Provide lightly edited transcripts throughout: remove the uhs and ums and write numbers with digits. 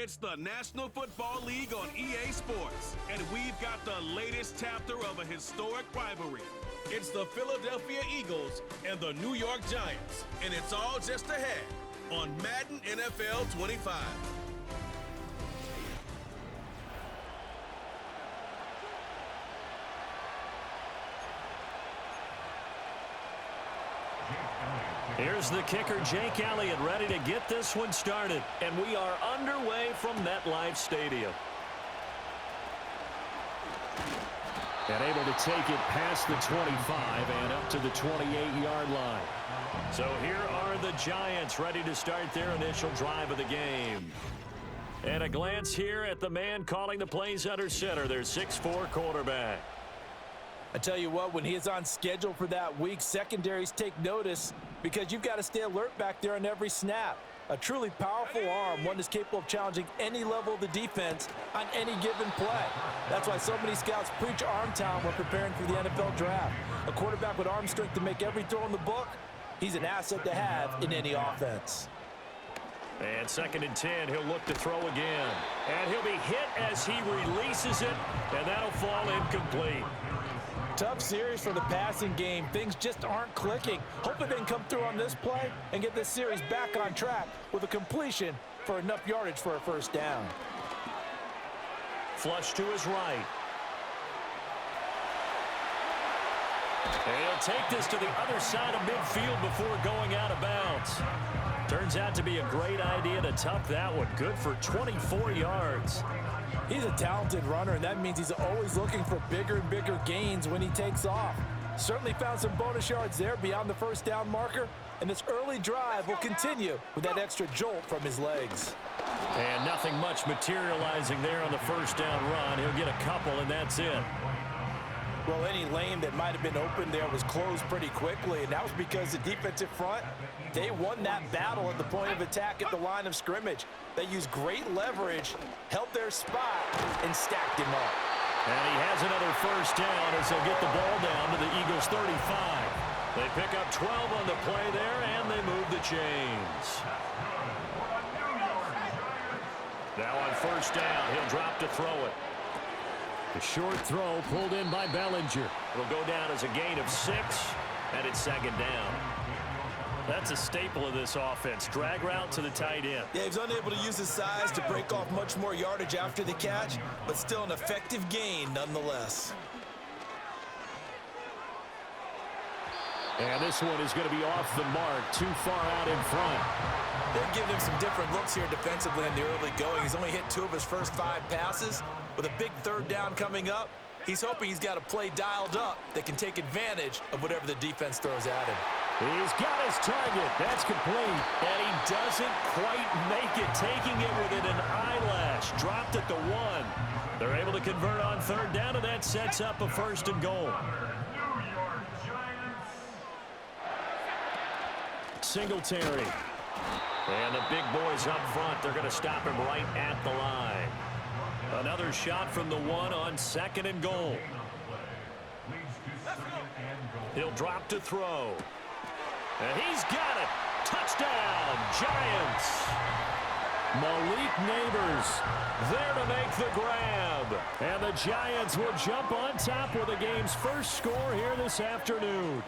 It's the National Football League on EA Sports, and we've got the latest chapter of a historic rivalry. It's the Philadelphia Eagles and the New York Giants, and it's all just ahead on Madden NFL 25. Here's the kicker, Jake Elliott, ready to get this one started. And we are underway from MetLife Stadium. And able to take it past the 25 and up to the 28-yard line. So here are the Giants ready to start their initial drive of the game. And a glance here at the man calling the plays under center, their 6'4" quarterback. I tell you what, when he is on schedule for that week, secondaries take notice because you've got to stay alert back there on every snap. A truly powerful arm, one that's capable of challenging any level of the defense on any given play. That's why so many scouts preach arm talent when preparing for the NFL draft. A quarterback with arm strength to make every throw in the book, he's an asset to have in any offense. And 2nd and 10, he'll look to throw again. And he'll be hit as he releases it, and that'll fall incomplete. Tough series for the passing game. Things just aren't clicking. Hoping they can come through on this play and get this series back on track with a completion for enough yardage for a first down. Flush to his right. And he'll take this to the other side of midfield before going out of bounds. Turns out to be a great idea to tuck that one. Good for 24 yards. He's a talented runner, and that means he's always looking for bigger and bigger gains when he takes off. Certainly found some bonus yards there beyond the first down marker, and this early drive will continue with that extra jolt from his legs. And nothing much materializing there on the first down run. He'll get a couple, and that's it. Well, any lane that might have been open there was closed pretty quickly, and that was because the defensive front, they won that battle at the point of attack at the line of scrimmage. They used great leverage, held their spot, and stacked him up. And he has another first down as they'll get the ball down to the Eagles' 35. They pick up 12 on the play there, and they move the chains. Now on first down, he'll drop to throw it. The short throw pulled in by Bellinger. It'll go down as a gain of 6, and it's 2nd down. That's a staple of this offense. Drag route to the tight end. Yeah, he's unable to use his size to break off much more yardage after the catch, but still an effective gain nonetheless. And this one is going to be off the mark, too far out in front. They're giving him some different looks here defensively in the early going. He's only hit 2 of his first 5 passes. With a big 3rd down coming up, he's hoping he's got a play dialed up that can take advantage of whatever the defense throws at him. He's got his target. That's complete. And he doesn't quite make it, taking it within an eyelash. Dropped at the 1. They're able to convert on 3rd down, and that sets up a 1st and goal. Singletary. And the big boys up front, they're going to stop him right at the line. Another shot from the 1 on 2nd and goal. He'll drop to throw. And he's got it. Touchdown, Giants. Malik Neighbors there to make the grab. And the Giants will jump on top with the game's first score here this afternoon.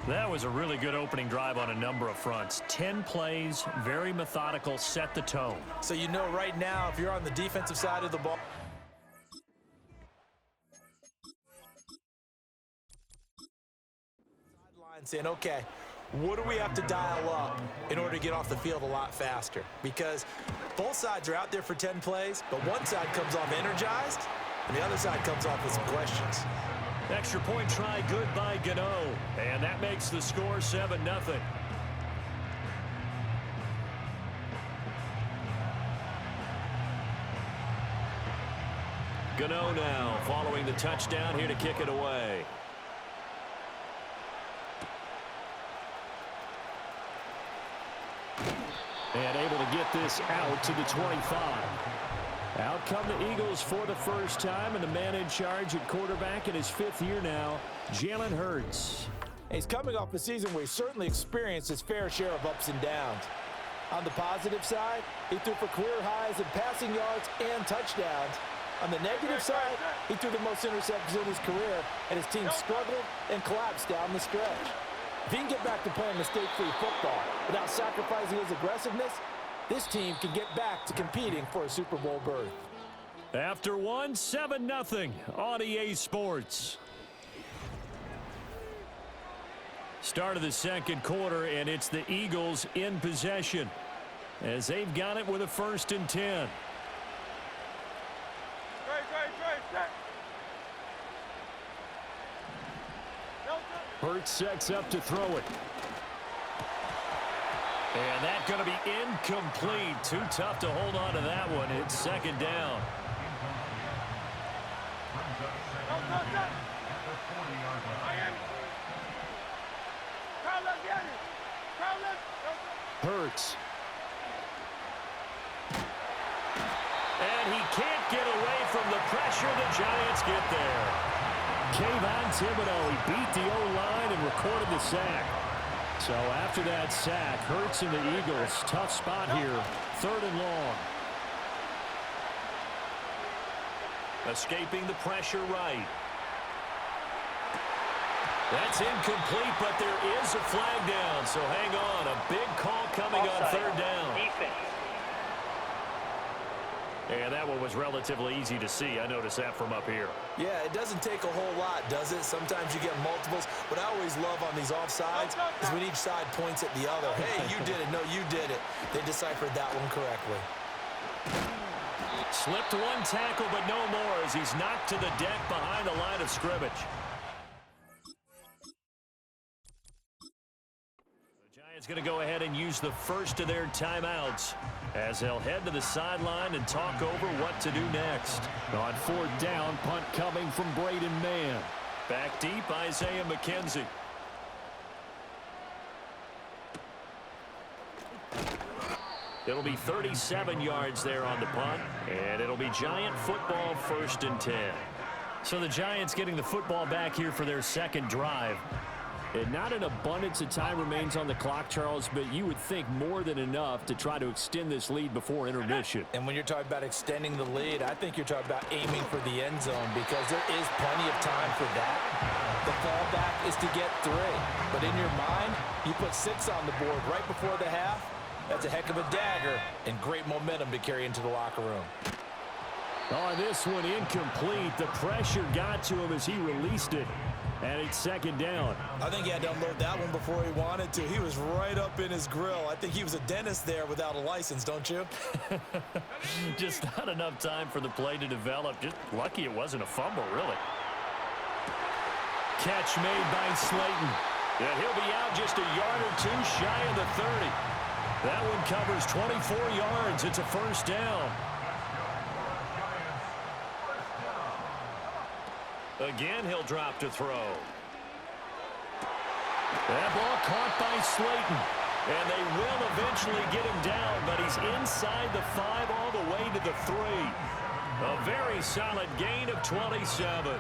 That was a really good opening drive on a number of fronts. 10 plays, very methodical, set the tone. So you know right now, if you're on the defensive side of the ball, sideline saying, okay, what do we have to dial up in order to get off the field a lot faster? Because both sides are out there for 10 plays, but one side comes off energized, and the other side comes off with some questions. Extra point try good by Gano. And that makes the score 7-0. Gano now following the touchdown here to kick it away. And able to get this out to the 25. Out come the Eagles for the first time, and the man in charge at quarterback in his 5th year now, Jalen Hurts. He's coming off a season where he certainly experienced his fair share of ups and downs. On the positive side, he threw for career highs in passing yards and touchdowns. On the negative side, he threw the most interceptions in his career, and his team struggled and collapsed down the stretch. If he can get back to playing mistake-free football without sacrificing his aggressiveness, this team can get back to competing for a Super Bowl berth. After one, 7-0 on EA Sports. Start of the second quarter, and it's the Eagles in possession as they've got it with a 1st and 10. Hurts sets up to throw it. And that's going to be incomplete. Too tough to hold on to that one. It's 2nd down. Hurts. And he can't get away from the pressure. The Giants get there. Kayvon Thibodeau, he beat the O-line and recorded the sack. So after that sack, Hurts and the Eagles, tough spot here, 3rd and long. Escaping the pressure right. That's incomplete, but there is a flag down, so hang on. A big call coming on 3rd down. And that one was relatively easy to see. I noticed that from up here. Yeah, it doesn't take a whole lot, does it? Sometimes you get multiples. What I always love on these offsides is when each side points at the other. Hey, you did it. No, you did it. They deciphered that one correctly. Slipped one tackle, but no more as he's knocked to the deck behind the line of scrimmage. It's going to go ahead and use the first of their timeouts as they'll head to the sideline and talk over what to do next. On 4th down, punt coming from Braden Mann. Back deep, Isaiah McKenzie. It'll be 37 yards there on the punt, and it'll be Giant football 1st and 10. So the Giants getting the football back here for their 2nd drive. And not an abundance of time remains on the clock, Charles, but you would think more than enough to try to extend this lead before intermission. And when you're talking about extending the lead, I think you're talking about aiming for the end zone because there is plenty of time for that. The fallback is to get 3. But in your mind, you put 6 on the board right before the half. That's a heck of a dagger and great momentum to carry into the locker room. On this one, incomplete. The pressure got to him as he released it. And it's 2nd down. I think he had to unload that one before he wanted to. He was right up in his grill. I think he was a dentist there without a license, don't you? Just not enough time for the play to develop. Just lucky it wasn't a fumble, really. Catch made by Slayton. And he'll be out just a yard or 2 shy of the 30. That one covers 24 yards. It's a 1st down. Again, he'll drop to throw. That ball caught by Slayton. And they will eventually get him down, but he's inside the 5 all the way to the 3. A very solid gain of 27.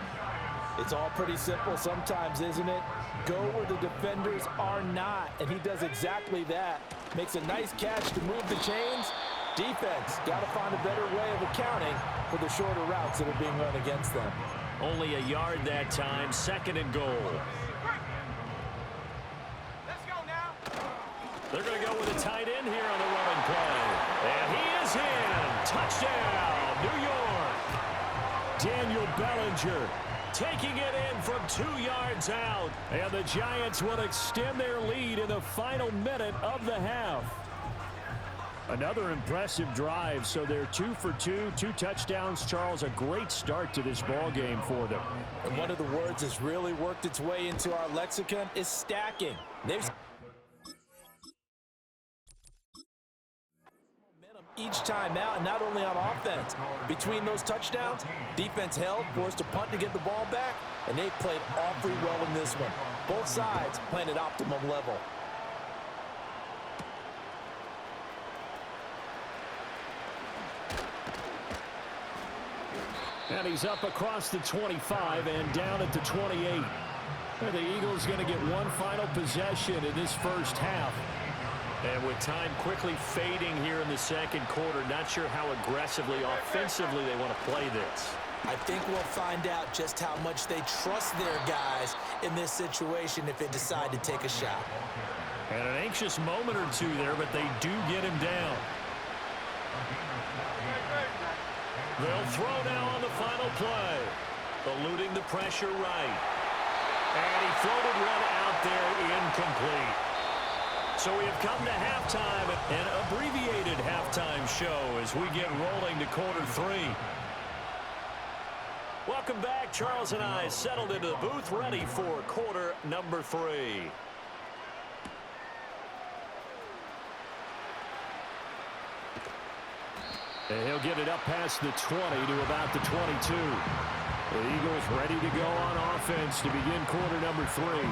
It's all pretty simple sometimes, isn't it? Go where the defenders are not, and he does exactly that. Makes a nice catch to move the chains. Defense got to find a better way of accounting for the shorter routes that are being run against them. Only a yard that time, 2nd and goal. Let's go now. They're going to go with a tight end here on the running play. And he is in. Touchdown, New York. Daniel Bellinger taking it in from 2 yards out. And the Giants will extend their lead in the final minute of the half. Another impressive drive, so they're 2 for 2, 2 touchdowns. Charles, a great start to this ball game for them. And one of the words that's really worked its way into our lexicon is stacking. They've momentum each time out, and not only on offense. Between those touchdowns, defense held, forced a punt to get the ball back, and they played awfully well in this one. Both sides playing at optimum level. And he's up across the 25 and down at the 28. And the Eagles going to get one final possession in this first half. And with time quickly fading here in the second quarter, not sure how aggressively, offensively they want to play this. I think we'll find out just how much they trust their guys in this situation if they decide to take a shot. And an anxious moment or two there, but they do get him down. They'll throw now on the final play. Eluding the pressure right. And he floated one out there incomplete. So we have come to halftime, an abbreviated halftime show as we get rolling to quarter three. Welcome back. Charles and I settled into the booth ready for quarter number three. And he'll get it up past the 20 to about the 22. The Eagles ready to go on offense to begin quarter number three.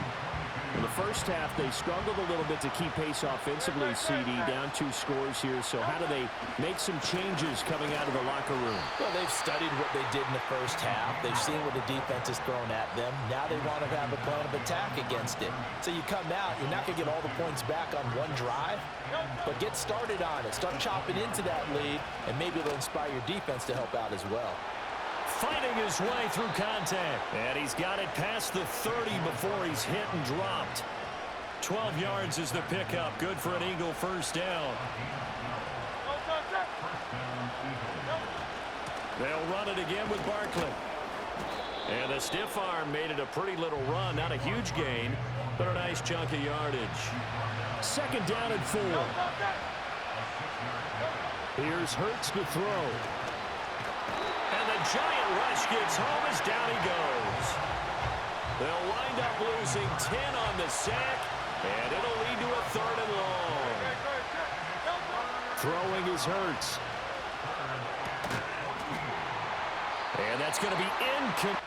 In the first half, they struggled a little bit to keep pace offensively, CD, down 2 scores here. So how do they make some changes coming out of the locker room? Well, they've studied what they did in the first half. They've seen what the defense has thrown at them. Now they want to have a plan of attack against it. So you come out, you're not going to get all the points back on one drive, but get started on it. Start chopping into that lead, and maybe it'll inspire your defense to help out as well. Fighting his way through contact. And he's got it past the 30 before he's hit and dropped. 12 yards is the pickup. Good for an Eagle first down. They'll run it again with Barkley. And the stiff arm made it a pretty little run. Not a huge gain, but a nice chunk of yardage. Second down and 4. Here's Hurts to throw. And the giant rush gets home as down he goes. They'll wind up losing 10 on the sack, and it'll lead to a 3rd and long. Throwing is Hurts. And that's going to be incomplete.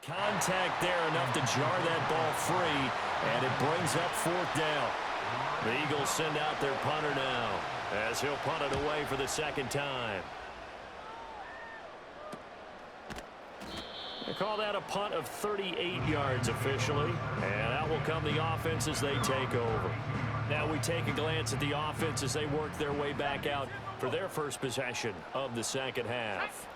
Contact there enough to jar that ball free, and it brings up 4th down. The Eagles send out their punter now as he'll punt it away for the second time. They call that a punt of 38 yards officially, and out will come the offense as they take over. Now we take a glance at the offense as they work their way back out for their first possession of the second half.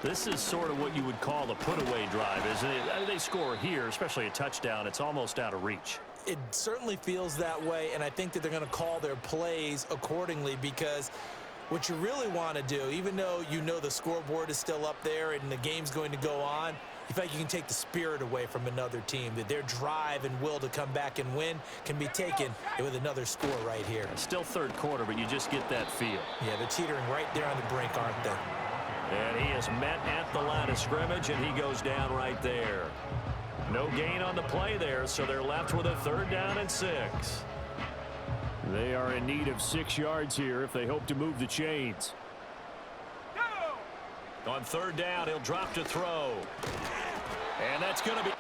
This is sort of what you would call a put-away drive, isn't it? They score here, especially a touchdown. It's almost out of reach. It certainly feels that way, and I think that they're going to call their plays accordingly, because what you really want to do, even though you know the scoreboard is still up there and the game's going to go on, you feel like you can take the spirit away from another team, that their drive and will to come back and win can be taken with another score right here. It's still third quarter, but you just get that feel. Yeah, they're teetering right there on the brink, aren't they? And he is met at the line of scrimmage, and he goes down right there. No gain on the play there, so they're left with a 3rd down and 6. They are in need of 6 yards here if they hope to move the chains. On 3rd down, he'll drop to throw. And that's going to be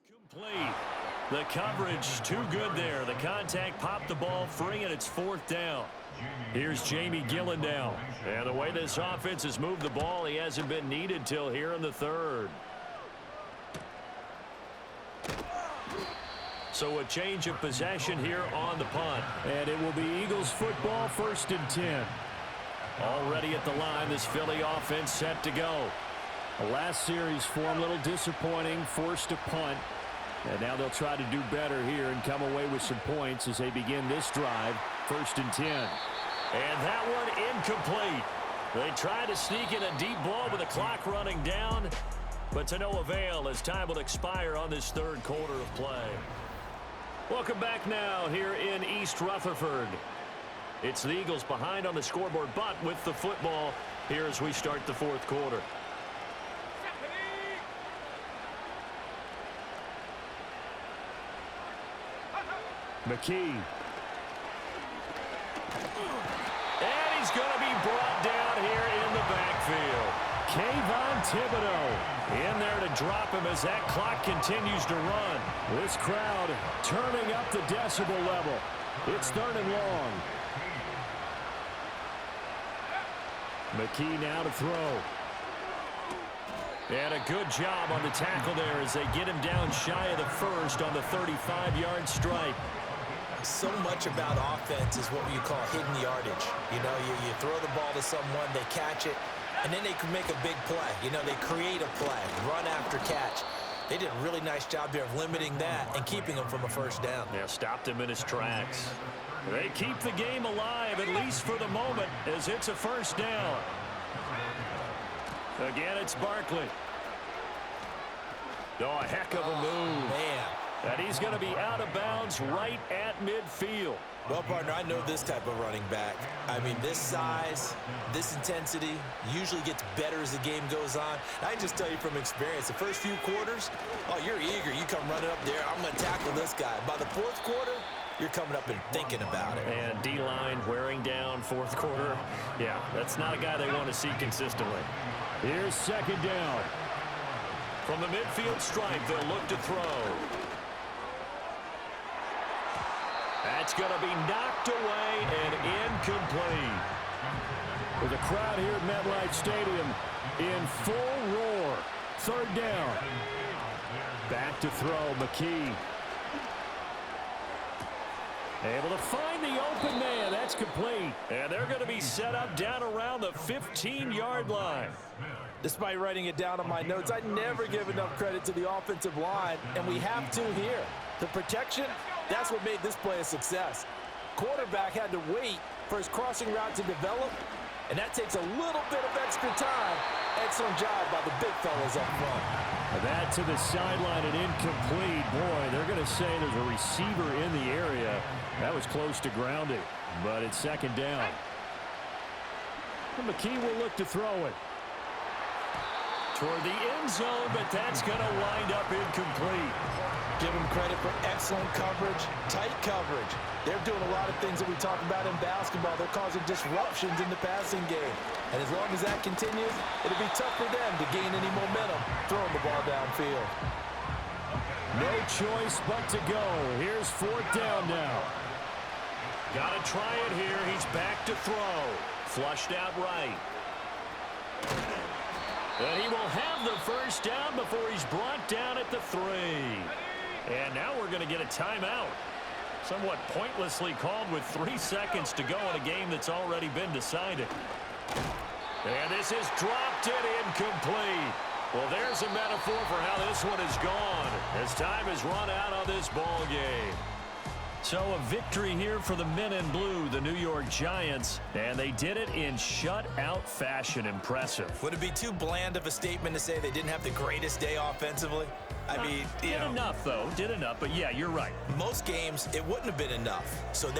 complete. The coverage too good there. The contact popped the ball free, and it's 4th down. Here's Jamie Gillen now. And the way this offense has moved the ball, he hasn't been needed till here in the 3rd. So a change of possession here on the punt. And it will be Eagles football, 1st and 10. Already at the line, this Philly offense set to go. The last series for him, a little disappointing, forced to punt. And now they'll try to do better here and come away with some points as they begin this drive. 1st and 10. And that one incomplete. They try to sneak in a deep ball with the clock running down, but to no avail as time will expire on this 3rd quarter of play. Welcome back now here in East Rutherford. It's the Eagles behind on the scoreboard, but with the football here as we start the 4th quarter. McKee. And he's going to be brought down here in the backfield. Kayvon Thibodeau in there to drop him as that clock continues to run. This crowd turning up the decibel level. It's 3rd and long. McKee now to throw. And a good job on the tackle there as they get him down shy of the 1st on the 35-yard stripe. So much about offense is what you call hidden yardage. You know, you throw the ball to someone, they catch it, and then they can make a big play. You know, they create a play, run after catch. They did a really nice job there of limiting that and keeping him from a 1st down. Yeah, stopped him in his tracks. They keep the game alive, at least for the moment, as it's a 1st down. Again, it's Barkley. Oh, a heck of a move. Man. And he's going to be out of bounds right at midfield. Well, partner, I know this type of running back. I mean, this size, this intensity usually gets better as the game goes on. I just tell you from experience, the first few quarters, oh, you're eager. You come running up there, I'm going to tackle this guy. By the 4th quarter, you're coming up and thinking about it. And D-line wearing down 4th quarter. Yeah, that's not a guy they want to see consistently. Here's 2nd down. From the midfield stripe, they'll look to throw. That's going to be knocked away and incomplete. With the crowd here at MetLife Stadium in full roar. 3rd down. Back to throw, McKee. Able to find the open man. That's complete. And they're going to be set up down around the 15-yard line. Despite writing it down on my notes, I never give enough credit to the offensive line, and we have to here. The protection, that's what made this play a success. Quarterback had to wait for his crossing route to develop, and that takes a little bit of extra time. Excellent job by the big fellas up front. That to the sideline and incomplete. Boy, they're going to say there's a receiver in the area. That was close to grounding, but it's 2nd down. And McKee will look to throw it. Toward the end zone, but that's going to wind up incomplete. Give them credit for excellent coverage, tight coverage. They're doing a lot of things that we talk about in basketball. They're causing disruptions in the passing game. And as long as that continues, it'll be tough for them to gain any momentum throwing the ball downfield. No choice but to go. Here's 4th down now. Got to try it here. He's back to throw. Flushed out right. And he will have the 1st down before he's brought down at the 3. And now we're going to get a timeout. Somewhat pointlessly called with 3 seconds to go in a game that's already been decided. And this is dropped it incomplete. Well, there's a metaphor for how this one is gone as time has run out on this ball game. So a victory here for the men in blue, the New York Giants, and they did it in shutout fashion. Impressive. Would it be too bland of a statement to say they didn't have the greatest day offensively? I mean, did enough, though. Did enough, but yeah, you're right. Most games, it wouldn't have been enough. So they